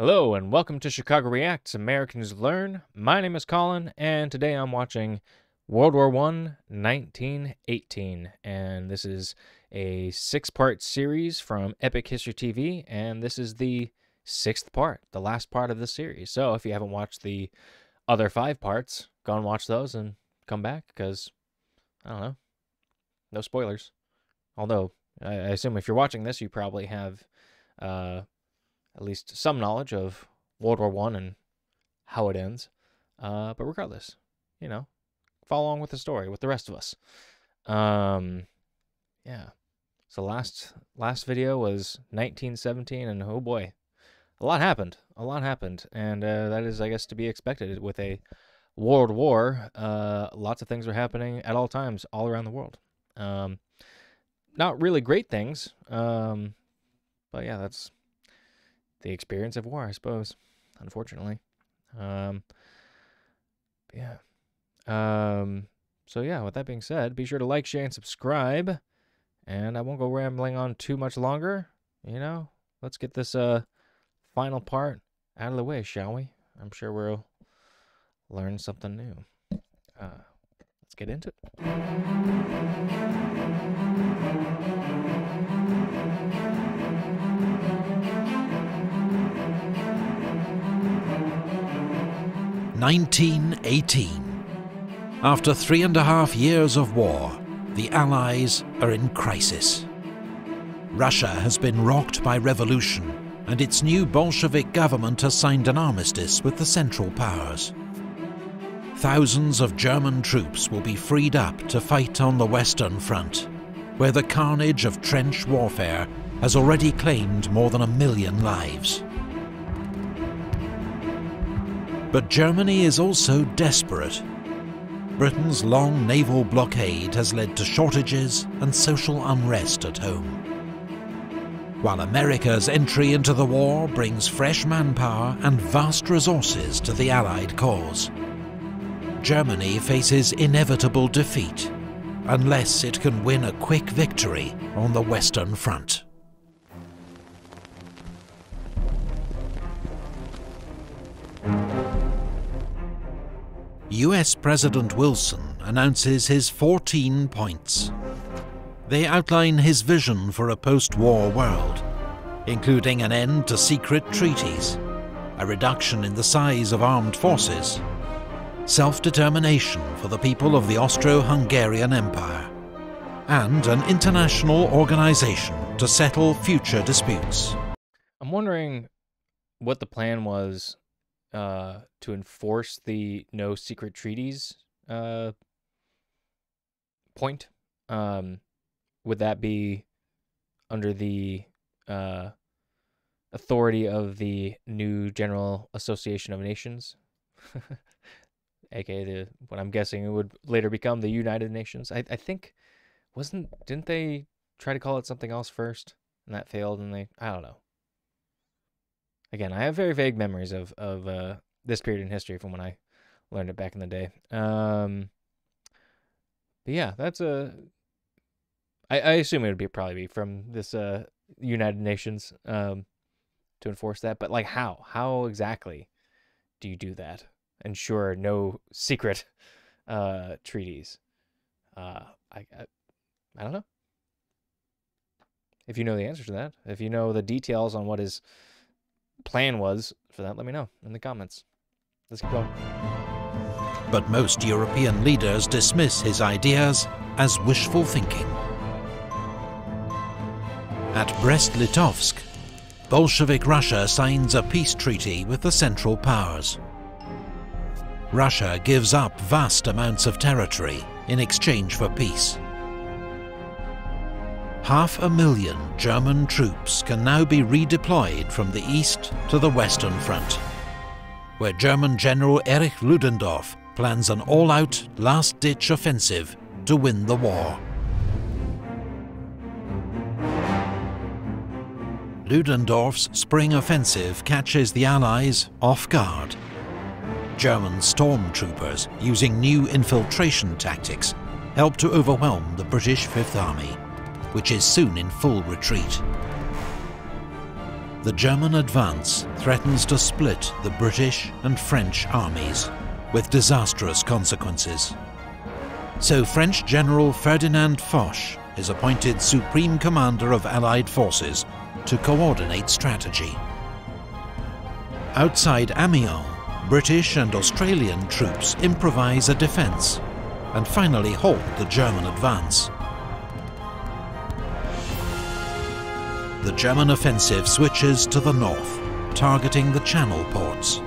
Hello and welcome to Chicago Reacts, Americans Learn. My name is Colin, and today I'm watching World War I, 1918. And this is a 6-part series from Epic History TV, and this is the 6th part, the last part of the series. So if you haven't watched the other 5 parts, go and watch those and come back, because, I don't know, no spoilers. Although, I assume if you're watching this, you probably have at least some knowledge of World War I and how it ends. But regardless, you know, follow along with the story with the rest of us. Yeah. So last video was 1917, and oh boy, a lot happened. A lot happened, and that is, I guess, to be expected with a world war. Lots of things were happening at all times, all around the world. Not really great things, but yeah, that's the experience of war, I suppose, unfortunately. So yeah, with that being said, be sure to like, share, and subscribe. And I won't go rambling on too much longer. You know, let's get this final part out of the way, shall we? I'm sure we'll learn something new. Let's get into it. 1918. After 3.5 years of war, the Allies are in crisis. Russia has been rocked by revolution, and its new Bolshevik government has signed an armistice with the Central Powers. Thousands of German troops will be freed up to fight on the Western Front, where the carnage of trench warfare has already claimed more than 1 million lives. But Germany is also desperate. Britain's long naval blockade has led to shortages and social unrest at home, while America's entry into the war brings fresh manpower and vast resources to the Allied cause. Germany faces inevitable defeat unless it can win a quick victory on the Western Front. US President Wilson announces his 14 points. They outline his vision for a post-war world, including an end to secret treaties, a reduction in the size of armed forces, self-determination for the people of the Austro-Hungarian Empire, and an international organization to settle future disputes. I'm wondering what the plan was to enforce the no secret treaties point. Would that be under the authority of the new General Association of Nations, aka what I'm guessing it would later become the United Nations? I think didn't they try to call it something else first, and that failed, and I don't know. Again, I have very vague memories of this period in history from when I learned it back in the day. But yeah, that's I assume it would probably be from this United Nations to enforce that. But like, how exactly do you do that? Ensure no secret treaties. I don't know. If you know the answer to that, if you know the details on what his plan was for that, let me know in the comments. Let's keep going. But most European leaders dismiss his ideas as wishful thinking. At Brest-Litovsk, Bolshevik Russia signs a peace treaty with the Central Powers. Russia gives up vast amounts of territory in exchange for peace. 500,000 German troops can now be redeployed from the east to the Western Front, where German General Erich Ludendorff plans an all-out, last-ditch offensive to win the war. Ludendorff's spring offensive catches the Allies off guard. German stormtroopers, using new infiltration tactics, help to overwhelm the British Fifth Army, which is soon in full retreat. the German advance threatens to split the British and French armies, with disastrous consequences. So French General Ferdinand Foch is appointed Supreme Commander of Allied forces to coordinate strategy. Outside Amiens, British and Australian troops improvise a defence and finally halt the German advance. The German offensive switches to the north, targeting the Channel ports.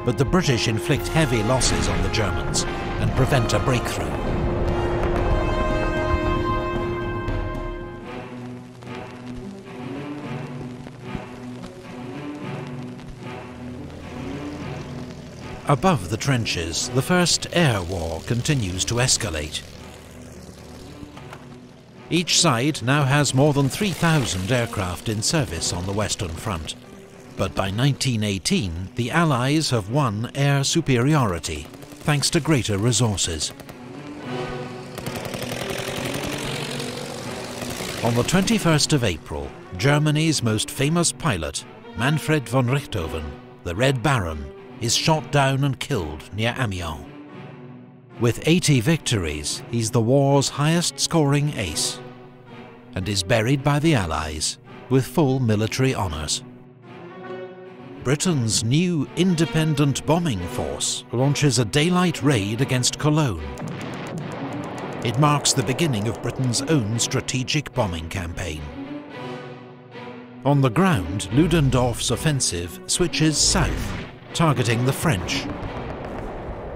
But the British inflict heavy losses on the Germans and prevent a breakthrough. Above the trenches, the First Air War continues to escalate. Each side now has more than 3,000 aircraft in service on the Western Front. But by 1918, the Allies have won air superiority, thanks to greater resources. On the 21st of April, Germany's most famous pilot, Manfred von Richthofen, the Red Baron, is shot down and killed near Amiens. With 80 victories, he's the war's highest-scoring ace, and is buried by the Allies with full military honours. Britain's new independent bombing force launches a daylight raid against Cologne. It marks the beginning of Britain's own strategic bombing campaign. On the ground, Ludendorff's offensive switches south, targeting the French.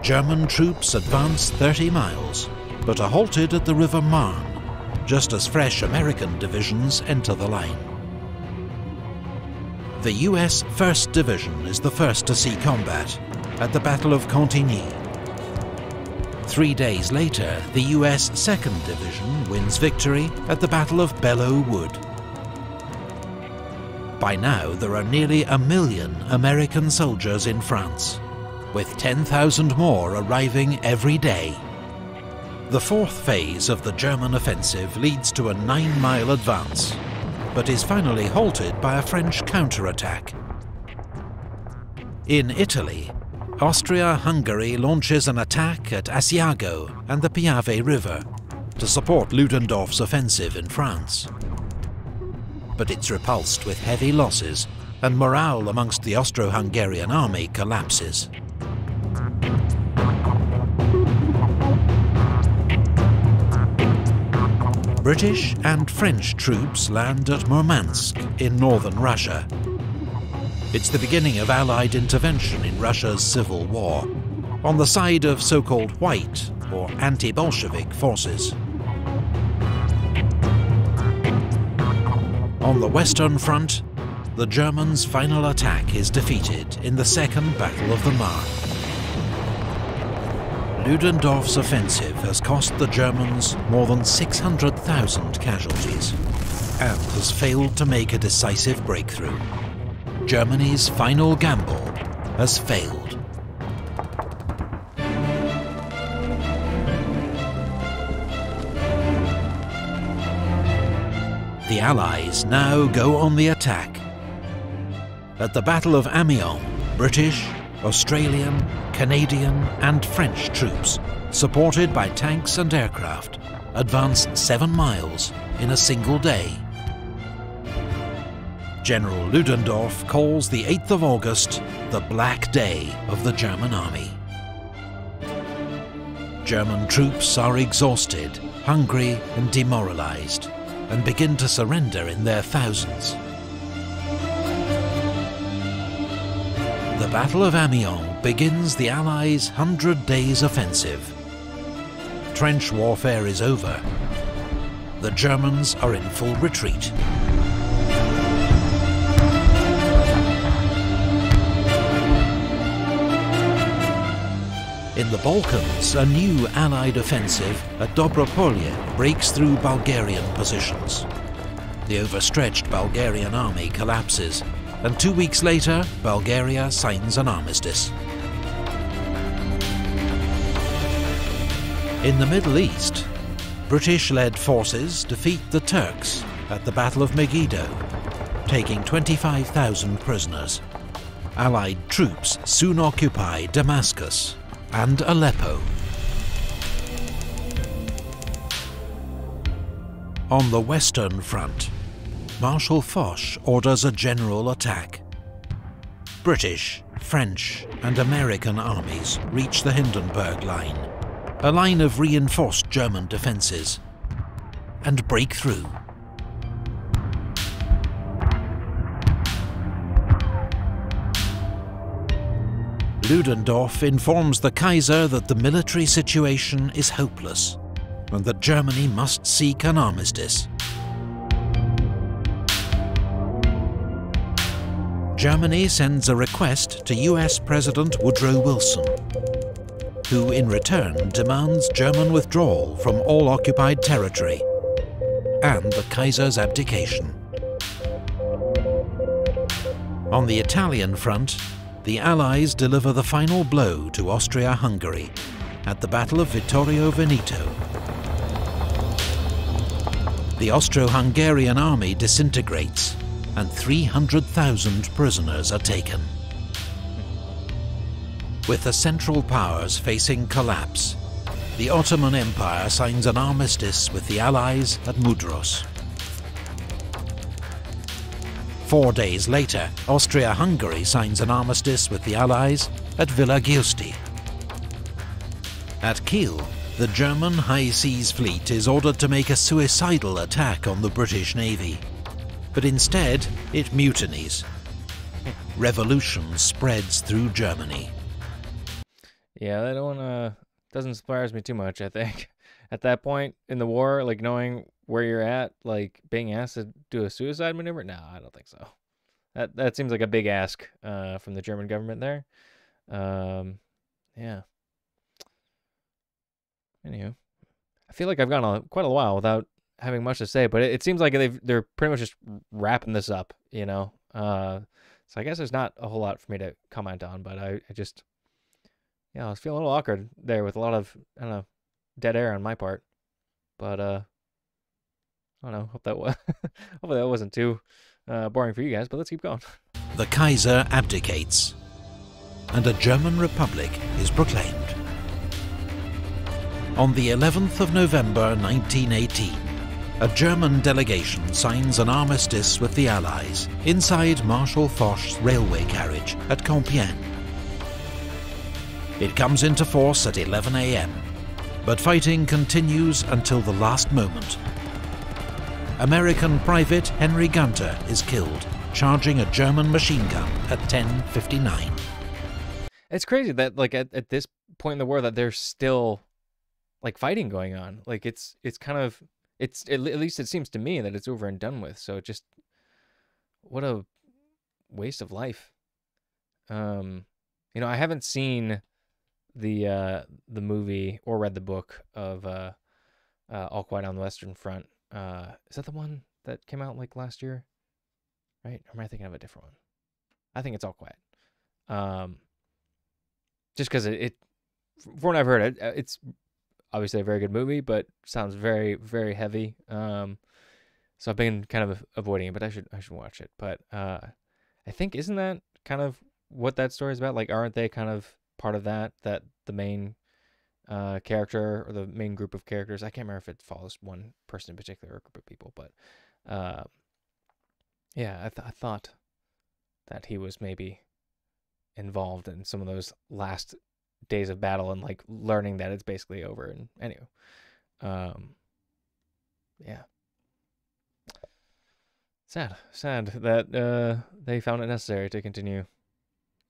German troops advance 30 miles, but are halted at the River Marne, just as fresh American divisions enter the line. The US 1st Division is the first to see combat at the Battle of Cantigny. 3 days later, the US 2nd Division wins victory at the Battle of Belleau Wood. By now, there are nearly 1 million American soldiers in France, with 10,000 more arriving every day. The fourth phase of the German offensive leads to a 9-mile advance, but is finally halted by a French counterattack. In Italy, Austria-Hungary launches an attack at Asiago and the Piave River to support Ludendorff's offensive in France. But it's repulsed with heavy losses, and morale amongst the Austro-Hungarian army collapses. British and French troops land at Murmansk in northern Russia. It's the beginning of Allied intervention in Russia's civil war, on the side of so-called white or anti-Bolshevik forces. On the Western Front, the Germans' final attack is defeated in the Second Battle of the Marne. Ludendorff's offensive has cost the Germans more than 600,000 casualties and has failed to make a decisive breakthrough. Germany's final gamble has failed. The Allies now go on the attack. At the Battle of Amiens, British, Australian, Canadian and French troops, supported by tanks and aircraft, advance 7 miles in a single day. General Ludendorff calls the 8th of August the Black Day of the German army. German troops are exhausted, hungry and demoralized, and begin to surrender in their thousands. The Battle of Amiens begins the Allies' 100 Days offensive. Trench warfare is over. The Germans are in full retreat. In the Balkans, a new Allied offensive at Dobropolje breaks through Bulgarian positions. The overstretched Bulgarian army collapses, and 2 weeks later, Bulgaria signs an armistice. In the Middle East, British-led forces defeat the Turks at the Battle of Megiddo. taking 25,000 prisoners. Allied troops soon occupy Damascus and Aleppo. On the Western Front, Marshal Foch orders a general attack. British, French and American armies reach the Hindenburg Line, a line of reinforced German defences, and break through. Ludendorff informs the Kaiser that the military situation is hopeless and that Germany must seek an armistice. Germany sends a request to US President Woodrow Wilson, who in return demands German withdrawal from all occupied territory and the Kaiser's abdication. On the Italian front, the Allies deliver the final blow to Austria-Hungary at the Battle of Vittorio Veneto. The Austro-Hungarian army disintegrates and 300,000 prisoners are taken. With the Central Powers facing collapse, the Ottoman Empire signs an armistice with the Allies at Mudros. 4 days later, Austria-Hungary signs an armistice with the Allies at Villa Giusti. At Kiel, the German High Seas Fleet is ordered to make a suicidal attack on the British Navy, but instead it mutinies. Revolution spreads through Germany. Yeah, that one doesn't surprise me too much, I think. At that point in the war, like knowing where you're at, like being asked to do a suicide maneuver? No, I don't think so. That seems like a big ask from the German government there. Yeah. Anywho, I feel like I've gone quite a while without having much to say, but it seems like they're pretty much just wrapping this up, you know. So I guess there's not a whole lot for me to comment on, but I just, yeah, I was feeling a little awkward there with a lot of, I don't know, dead air on my part. But I don't know. Hope that hopefully that wasn't too boring for you guys. But let's keep going. The Kaiser abdicates, and a German Republic is proclaimed. On the 11th of November 1918, a German delegation signs an armistice with the Allies inside Marshal Foch's railway carriage at Compiègne. It comes into force at 11 AM, but fighting continues until the last moment. American Private Henry Gunter is killed, charging a German machine gun at 10:59. It's crazy that, like, at this point in the war that there's still, like, fighting going on. Like, it's kind of, at least it seems to me that it's over and done with. So it just, what a waste of life. You know, I haven't seen the movie or read the book of All Quiet on the Western Front. Is that the one that came out like last year? Right? Or am I thinking of a different one? I think it's All Quiet. Just because from what I've heard, it's obviously a very good movie, but sounds very, very heavy. So I've been kind of avoiding it, but I should watch it. But I think, isn't that kind of what that story is about? Like, aren't they kind of part of that the main character or the main group of characters, I can't remember if it follows one person in particular or a group of people, but yeah, I thought that he was maybe involved in some of those last days of battle and like learning that it's basically over. And anyway, yeah, sad that they found it necessary to continue,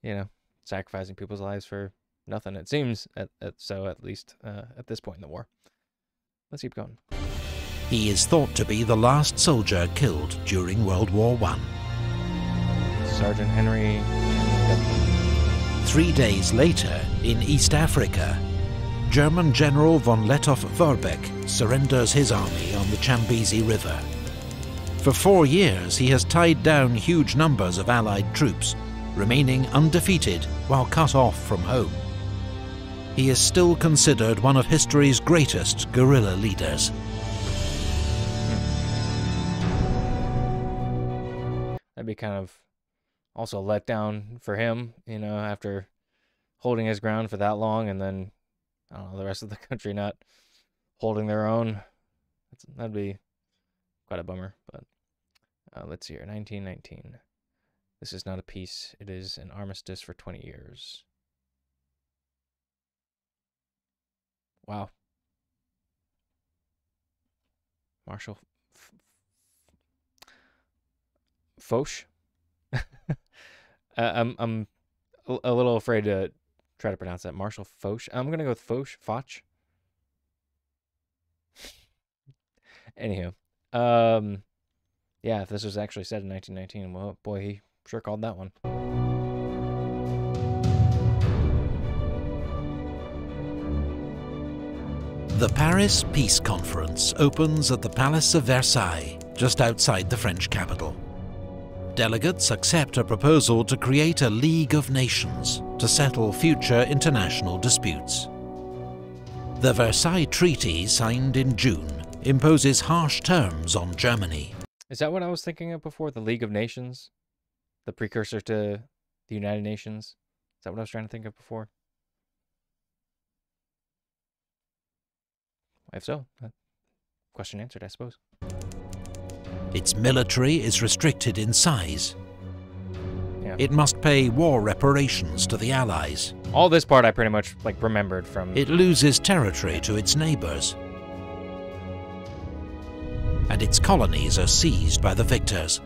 you know, sacrificing people's lives for nothing. It seems at least at this point in the war. Let's keep going. He is thought to be the last soldier killed during World War I. Sergeant Henry. 3 days later, in East Africa, German General von Lettow-Vorbeck surrenders his army on the Chambezi River. For 4 years, he has tied down huge numbers of Allied troops, remaining undefeated while cut off from home. He is still considered one of history's greatest guerrilla leaders. That'd be kind of also a letdown for him, you know, after holding his ground for that long, and then I don't know, the rest of the country not holding their own. That'd be quite a bummer. But let's see here, 1919. This is not a peace. It is an armistice for 20 years. Wow. Marshall Foch. I'm a little afraid to try to pronounce that. Marshall Foch. I'm gonna go with Foch. Anywho, yeah, if this was actually said in 1919, well, boy, he sure called that one. The Paris Peace Conference opens at the Palace of Versailles, just outside the French capital. Delegates accept a proposal to create a League of Nations to settle future international disputes. The Versailles Treaty, signed in June, imposes harsh terms on Germany. Is that what I was thinking of before? The League of Nations? The precursor to the United Nations? Is that what I was trying to think of before? If so, question answered, I suppose. Its military is restricted in size. Yeah. It must pay war reparations to the Allies. All this part I pretty much remembered from... It loses territory to its neighbours. And its colonies are seized by the victors.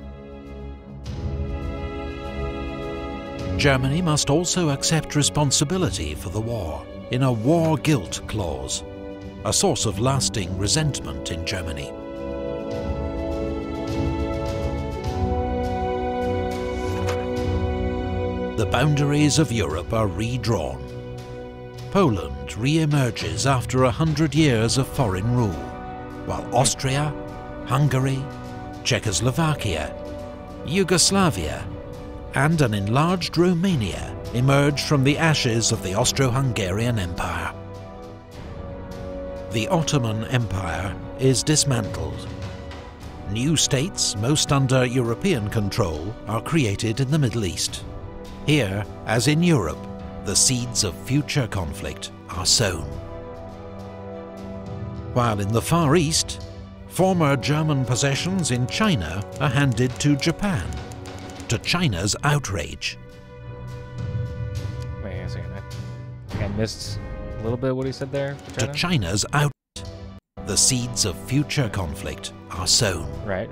Germany must also accept responsibility for the war in a war guilt clause, a source of lasting resentment in Germany. The boundaries of Europe are redrawn. Poland re-emerges after 100 years of foreign rule, while Austria, Hungary, Czechoslovakia, Yugoslavia, and an enlarged Romania emerge from the ashes of the Austro-Hungarian Empire. The Ottoman Empire is dismantled. New states, most under European control, are created in the Middle East. Here, as in Europe, the seeds of future conflict are sown. While in the Far East, former German possessions in China are handed to Japan, to China's outrage. Wait a second, I think I missed a little bit of what he said there. To China's outrage. The seeds of future conflict are sown. Right.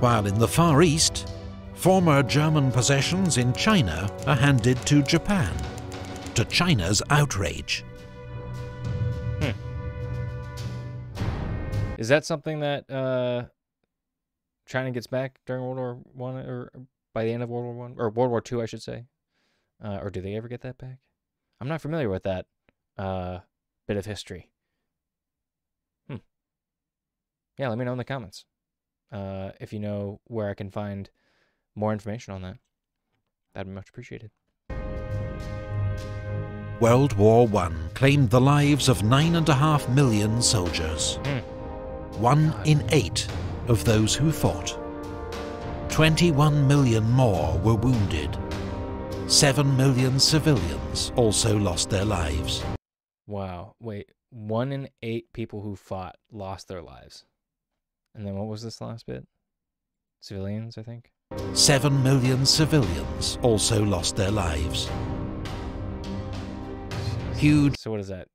While in the Far East, former German possessions in China are handed to Japan, to China's outrage. Is that something that China gets back during World War One, or by the end of World War One, or World War Two, I should say? Or do they ever get that back? I'm not familiar with that bit of history. Yeah, let me know in the comments if you know where I can find more information on that. That'd be much appreciated. World War I claimed the lives of 9.5 million soldiers. 1 in 8 of those who fought. 21 million more were wounded. 7 million civilians also lost their lives. Wow. Wait, 1 in 8 people who fought lost their lives. And then what was this last bit? Civilians, I think? 7 million civilians also lost their lives. Huge. So what is that?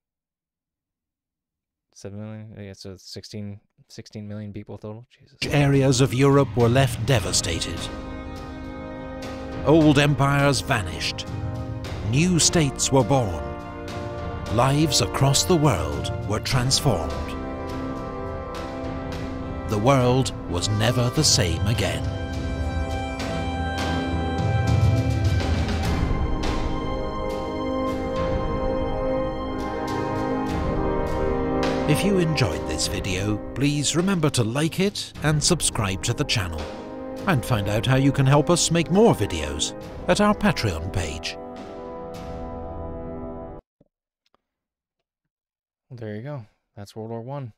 7 million? Yeah, so 16 million people total? Jesus. Areas of Europe were left devastated. Old empires vanished. New states were born. Lives across the world were transformed. The world was never the same again. If you enjoyed this video, please remember to like it and subscribe to the channel. And find out how you can help us make more videos at our Patreon page. Well, there you go. That's World War One.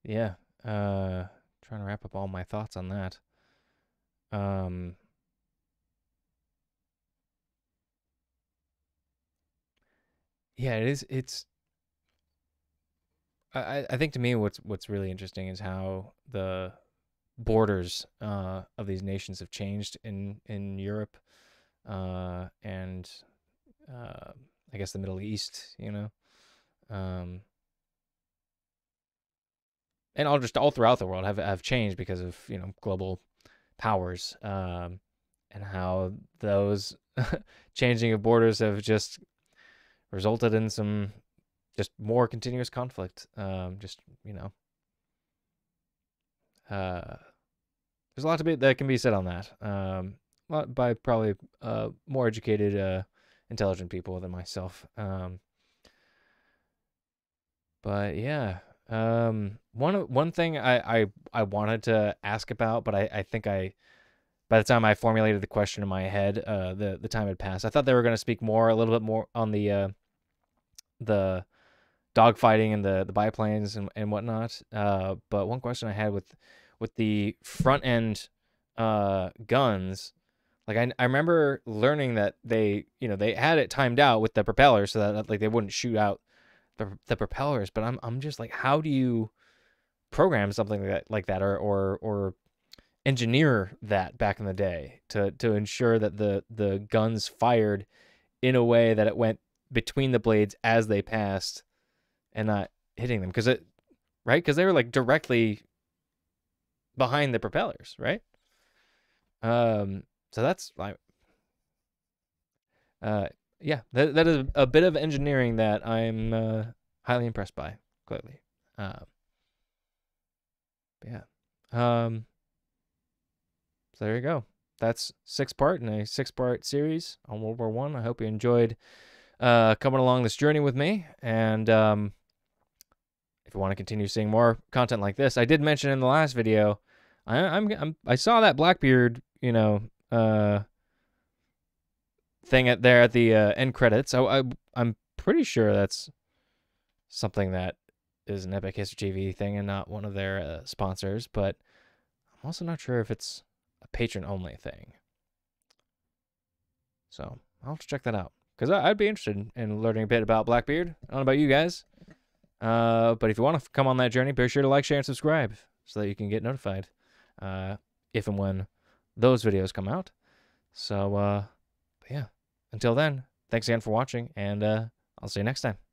Yeah. Trying to wrap up all my thoughts on that. Um, yeah, it is. I think to me, what's really interesting is how the borders of these nations have changed in Europe and uh, I guess the Middle East. Um, and all throughout the world have changed because of global powers, and how those changing of borders have just resulted in some just more continuous conflict. Just uh, there's a lot to be that can be said on that. By probably more educated, intelligent people than myself. But yeah, one thing I wanted to ask about, but I think by the time I formulated the question in my head, the time had passed. I thought they were going to speak a little bit more on the dogfighting and the biplanes and whatnot. But one question I had with the front end guns, like I remember learning that they had it timed out with the propellers so that like they wouldn't shoot out the propellers. But I'm just like, how do you program something like that or engineer that back in the day to ensure that the guns fired in a way that it went between the blades as they passed and not hitting them because they were like directly behind the propellers, right? So that's like uh yeah, that is a bit of engineering that I'm highly impressed by, clearly. But yeah. So there you go. That's six part in a 6-part series on World War One. I hope you enjoyed coming along this journey with me. And if you want to continue seeing more content like this, I did mention in the last video, I saw that Blackbeard, thing there at the end credits. I'm pretty sure that's something that is an Epic History TV thing and not one of their sponsors. But I'm also not sure if it's a patron only thing. So I'll have to check that out because I'd be interested in learning a bit about Blackbeard. I don't know about you guys. But if you want to come on that journey, be sure to like, share, and subscribe so that you can get notified if and when those videos come out. So, yeah. Until then, thanks again for watching, and I'll see you next time.